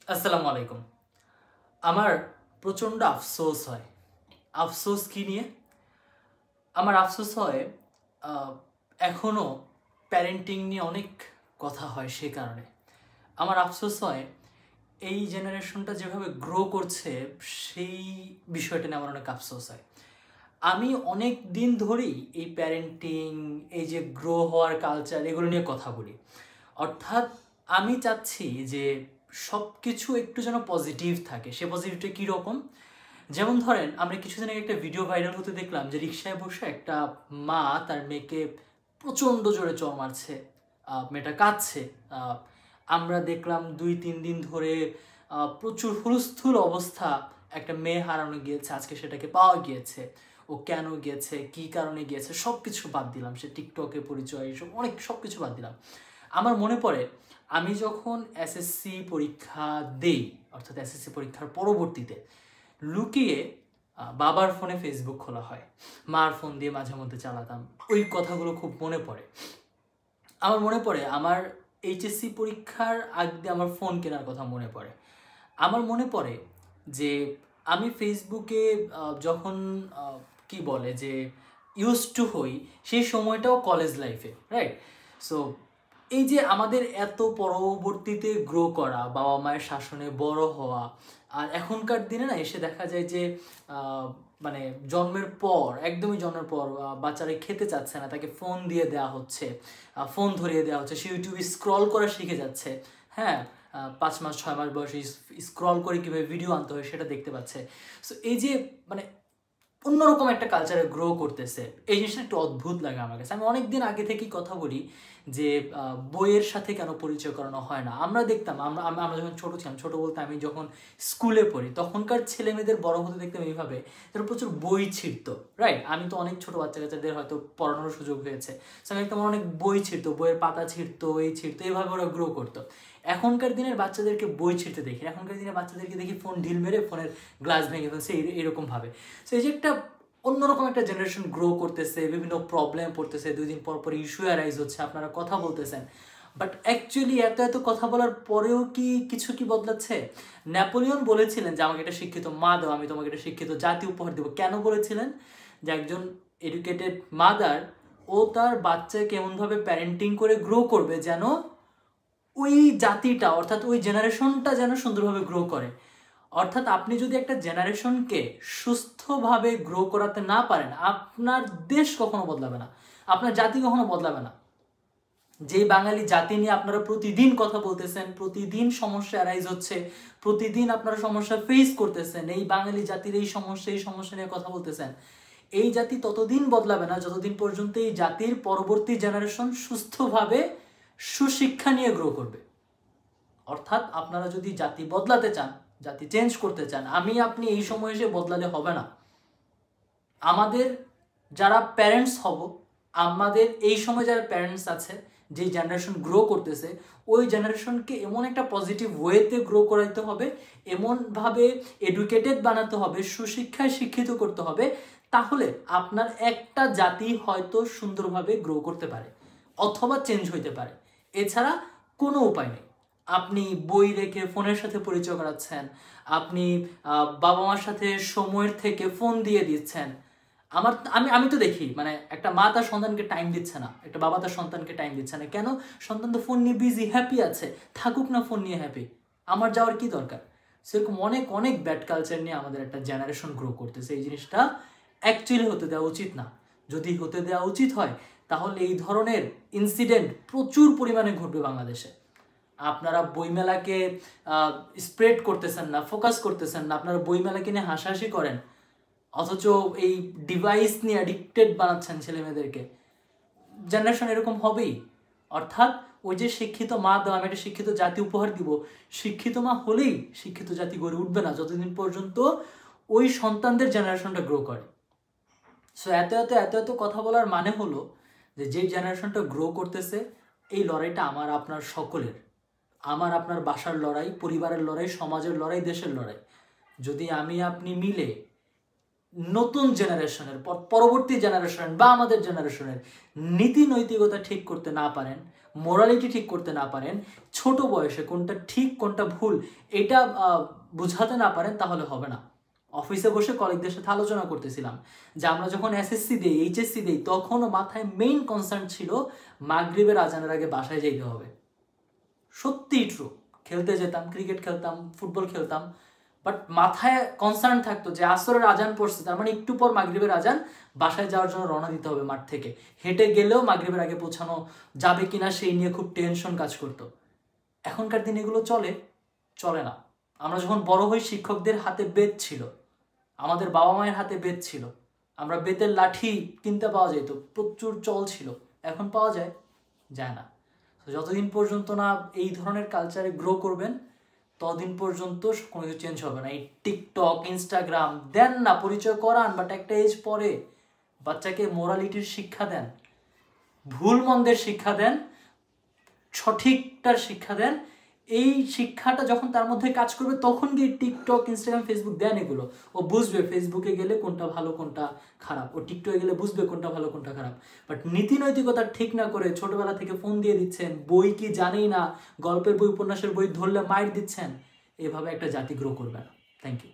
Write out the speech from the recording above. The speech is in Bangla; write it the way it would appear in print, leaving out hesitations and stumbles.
আসসালামু আলাইকুম। আমার প্রচণ্ড আফসোস হয়। আফসোস কি নিয়ে? আমার আফসোস হয় আহ, এখনও প্যারেন্টিং নিয়ে অনেক কথা হয় সে কারণে। আমার আফসোস হয় এই জেনারেশনটা যেভাবে গ্রো করছে সেই বিষয়টা নিয়ে আমার অনেক আফসোস হয়। আমি অনেক দিন ধরেই এই প্যারেন্টিং, এই যে গ্রো হওয়ার কালচার, এগুলো নিয়ে কথা বলি। অর্থাৎ আমি চাচ্ছি যে সব কিছু একটু যেন পজিটিভ থাকে। সে পজিটিভটা কীরকম? যেমন ধরেন, আমরা কিছুদিন আগে একটা ভিডিও ভাইরাল হতে দেখলাম যে রিক্সায় বসে একটা মা তার মেয়েকে প্রচণ্ড জোরে চড় মারছে, মেয়েটা কাঁদছে। আহ, আমরা দেখলাম 2-3 দিন ধরে প্রচুর হুলস্থুল অবস্থা, একটা মেয়ে হারানো গিয়েছে, আজকে সেটাকে পাওয়া গিয়েছে। ও কেন গিয়েছে, কী কারণে গিয়েছে, সব কিছু বাদ দিলাম, সে টিকটকে পরিচয়, এসব অনেক সব কিছু বাদ দিলাম। আমার মনে পড়ে আমি যখন এসএসসি পরীক্ষা দেই, অর্থাৎ এসএসসি পরীক্ষার পরবর্তীতে লুকিয়ে বাবার ফোনে ফেসবুক খোলা হয়, মার ফোন দিয়ে মাঝে মধ্যে চালাতাম। ওই কথাগুলো খুব মনে পড়ে। আমার মনে পড়ে আমার এইচএসসি পরীক্ষার আগ দিয়ে আমার ফোন কেনার কথা মনে পড়ে। আমার মনে পড়ে যে আমি ফেসবুকে যখন কি বলে যে ইউজ টু হই, সেই সময়টাও কলেজ লাইফে, রাইট? সো এই যে আমাদের এত পরবর্তীতে গ্রো করা, বাবা মায়ের শাসনে বড় হওয়া, আর এখনকার দিনে না এসে দেখা যায় যে মানে জন্মের পর, একদমই জন্মের পর বাচ্চারা খেতে চাচ্ছে না, তাকে ফোন দিয়ে দেওয়া হচ্ছে, ফোন ধরিয়ে দেওয়া হচ্ছে, সে ইউটিউবে স্ক্রল করা শিখে যাচ্ছে। হ্যাঁ, 5 মাস 6 মাস বয়সে স্ক্রল করে কীভাবে ভিডিও আনতে হয় সেটা দেখতে পাচ্ছে। সো এই যে মানে অন্যরকম একটা কালচারে গ্রো করতেছে, এই জিনিসটা একটু অদ্ভুত লাগে আমার কাছে। আমি অনেক দিন আগে থেকেই কথা বলি যে বইয়ের সাথে কেন পরিচয় করানো হয় না। আমরা দেখতাম, আমরা যখন ছোটো ছিলাম, ছোটো বলতে আমি যখন স্কুলে পড়ি, তখনকার ছেলে মেয়েদের বড় হতে দেখতাম এইভাবে, তারা প্রচুর বই ছিঁড়তো, রাইট? আমি তো অনেক ছোটো বাচ্চা কাচ্চাদের হয়তো পড়ানোর সুযোগ হয়েছে, সো আমি দেখতাম অনেক বই ছিঁড়তো, বইয়ের পাতা ছিঁড়তো, এই ছিঁড়তো, এইভাবে ওরা গ্রো করতো। এখনকার দিনের বাচ্চাদেরকে বই ছিঁড়তে দেখি, এখনকার দিনের বাচ্চাদেরকে দেখি ফোন ঢিল মেরে ফোনের গ্লাস ভেঙে ফেলছে এরকমভাবে। সো এই যে একটা অন্যরকম একটা জেনারেশন গ্রো করতেছে, বিভিন্ন প্রবলেম পড়তেছে, 2 দিন পর পর ইস্যু অ্যারাইজ হচ্ছে, আপনারা কথা বলতেছেন, বাট অ্যাকচুয়ালি এত এত কথা বলার পরেও কি কিছু কি বদলাচ্ছে? নেপোলিয়ন বলেছিলেন যে আমাকে একটা শিক্ষিত মা দাও, আমি তোমাকে একটা শিক্ষিত জাতি উপহার দেবো। কেন বলেছিলেন? যে একজন এডুকেটেড মাদার ও তার বাচ্চাকে এমনভাবে প্যারেন্টিং করে গ্রো করবে যেন ওই জাতিটা, অর্থাৎ ওই জেনারেশনটা যেন সুন্দরভাবে গ্রো করে। অর্থাৎ আপনি যদি একটা জেনারেশনকে সুস্থভাবে গ্রো করাতে না পারেন, আপনার দেশ কখনো বদলাবে না, আপনার জাতি কখনো বদলাবে না। যেই বাঙালি জাতি নিয়ে আপনারা প্রতিদিন কথা বলতেছেন, প্রতিদিন সমস্যা অ্যারাইজ হচ্ছে, প্রতিদিন আপনারা সমস্যা ফেস করতেছেন, এই বাঙালি জাতির এই সমস্যা নিয়ে কথা বলতেছেন, এই জাতি ততদিন বদলাবে না যতদিন পর্যন্ত এই জাতির পরবর্তী জেনারেশন সুস্থভাবে সুশিক্ষা নিয়ে গ্রো করবে। অর্থাৎ আপনারা যদি জাতি বদলাতে চান, জাতি চেঞ্জ করতে চান, আপনি এই সময় এসে বদলালে হবে না। আমাদের যারা প্যারেন্টস হব, আমাদের এই সময় যারা প্যারেন্টস আছে, যেই জেনারেশন গ্রো করতেছে, ওই জেনারেশনকে এমন একটা পজিটিভ ওয়েতে গ্রো করাইতে হবে, এমনভাবে এডুকেটেড বানাতে হবে, সুশিক্ষায় শিক্ষিত করতে হবে, তাহলে আপনার একটা জাতি হয়তো সুন্দরভাবে গ্রো করতে পারে অথবা চেঞ্জ হইতে পারে। এছাড়া কোনো উপায় নেই। আপনি বই রেখে ফোনের সাথে পরিচয় করাচ্ছেন, আপনি বাবা মার সাথে সময়ের থেকে ফোন দিয়ে দিচ্ছেন। আমি তো দেখি, মানে একটা মা তার সন্তানকে টাইম দিচ্ছে না, একটা বাবা তার সন্তানকে টাইম দিচ্ছে না। কেন? সন্তান তো ফোন নিয়ে বিজি, হ্যাপি আছে, থাকুক না ফোন নিয়ে হ্যাপি, আমার যাওয়ার কি দরকার? সেরকম অনেক অনেক ব্যাড কালচার নিয়ে আমাদের একটা জেনারেশন গ্রো করতেছে। এই জিনিসটা অ্যাকচুয়ালি হতে দেওয়া উচিত না। যদি হতে দেওয়া উচিত হয়, তাহলে এই ধরনের ইনসিডেন্ট প্রচুর পরিমাণে ঘটবে বাংলাদেশে। আপনারা বইমেলাকে স্প্রেড করতেছেন না, ফোকাস করতেছেন না, আপনারা বইমেলাকে নিয়ে হাসাহাসি করেন, অথচ এই ডিভাইস নিয়ে অ্যাডিক্টেড বানাচ্ছেন ছেলে মেয়েদেরকে। জেনারেশন এরকম হবেই। অর্থাৎ ওই যে শিক্ষিত মা দাও, আমি একটা শিক্ষিত জাতি উপহার দিব, শিক্ষিত মা হলেই শিক্ষিত জাতি গড়ে উঠবে না যতদিন পর্যন্ত ওই সন্তানদের জেনারেশনটা গ্রো করে। সো এত এত এত এত কথা বলার মানে হলো যে যেই জেনারেশনটা গ্রো করতেছে, এই লড়াইটা আমার আপনার সকলের, আমার আপনার বাসার লড়াই, পরিবারের লড়াই, সমাজের লড়াই, দেশের লড়াই। যদি আপনি মিলে নতুন জেনারেশনের পরবর্তী জেনারেশন বা আমাদের জেনারেশনের নীতি নৈতিকতা ঠিক করতে না পারেন, মোরালিটি ঠিক করতে না পারেন, ছোট বয়সে কোনটা ঠিক কোনটা ভুল এটা বুঝাতে না পারেন, তাহলে হবে না। অফিসে বসে কলিগদের সাথে আলোচনা করতেছিলাম যে আমরা যখন এসএসসি দিই, এইচএসসি দিই, তখনও মাথায় মেইন কনসার্ন ছিল মাগরিবের আজানের আগে বাসায় যেতে হবে। সত্যিই ট্রু। খেলতে যেতাম, ক্রিকেট খেলতাম, ফুটবল খেলতাম, বাট মাথায় কনসার্ন থাকতো যে আসরের আজান পড়ছে, তার মানে একটু পর মাগরিবের আজান, বাসায় যাওয়ার জন্য রওনা দিতে হবে মাঠ থেকে। হেঁটে গেলেও মাগরিবের আগে পৌঁছানো যাবে কিনা সেই নিয়ে খুব টেনশন কাজ করতো। এখনকার দিন এগুলো চলে না। আমরা যখন বড় হই, শিক্ষকদের হাতে বেত ছিল, আমাদের বাবা মায়ের হাতে বেত ছিল, আমরা বেতের লাঠি কিনতে পাওয়া যেত, প্রচুর চল ছিল। এখন পাওয়া যায় না। যতদিন পর্যন্ত না এই ধরনের কালচারে গ্রো করবেন, ততদিন পর্যন্ত কোনো কিছু চেঞ্জ হবে না। এই টিকটক, ইনস্টাগ্রাম দেন না, পরিচয় করান, বাট একটা এজ পরে বাচ্চাকে মোরালিটির শিক্ষা দেন, ভুল মন্দের শিক্ষা দেন, সঠিকটার শিক্ষা দেন। এই শিক্ষাটা যখন তার মধ্যে কাজ করবে, তখন গিয়ে টিকটক, ইনস্টাগ্রাম, ফেসবুক দেন এগুলো। ও বুঝবে ফেসবুকে গেলে কোনটা ভালো কোনটা খারাপ, ও টিকটকে গেলে বুঝবে কোনটা ভালো কোনটা খারাপ। বাট নীতি নৈতিকতা ঠিক না করে ছোটবেলা থেকে ফোন দিয়ে দিচ্ছেন, বই কি জানেই না, গল্পের বই, উপন্যাসের বই ধরলে মাইর দিচ্ছেন, এভাবে একটা জাতি গ্রো করবে না। Thank you.